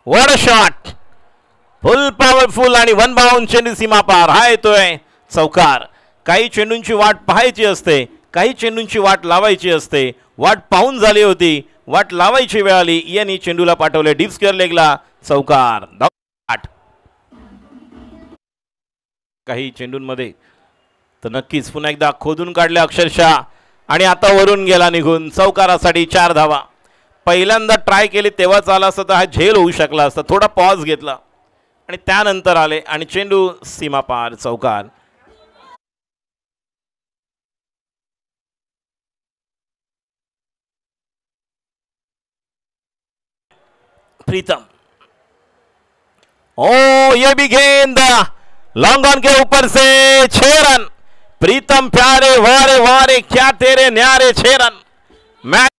What a shot, full powerful आणि one bound चेंडू सीमा पार. हा येतोय चौकार. काही चेंडूंची वाट पाहायची असते, काही चेंडूंची वाट लावायची असते. वाट पाहून झाली होती, वाट लावायची वेळ आली. यांनी चेंडूला पाठवले डीप स्क्वेअर लेगला. चौकार. काही चेंडूंमध्ये तर नक्कीच पुन्हा एकदा खोदून काढले अक्षरशः आणि आता वरून गेला निघून. चौकारासाठी 4 धावा. पहिल्यांदा ट्राय केली तेव्हाच आला असता तर हा झेल होऊ शकला असता. थोडा पॉज घेतला आणि त्यानंतर आले आणि चेंडू सीमा पार. चौकार. प्रीतम, ओ ये भी गेंद लॉन्ग ऑन के ऊपर से 6 रन. प्रीतम प्यारे वारे वारे क्या तेरे न्यारे 6 रन. मैच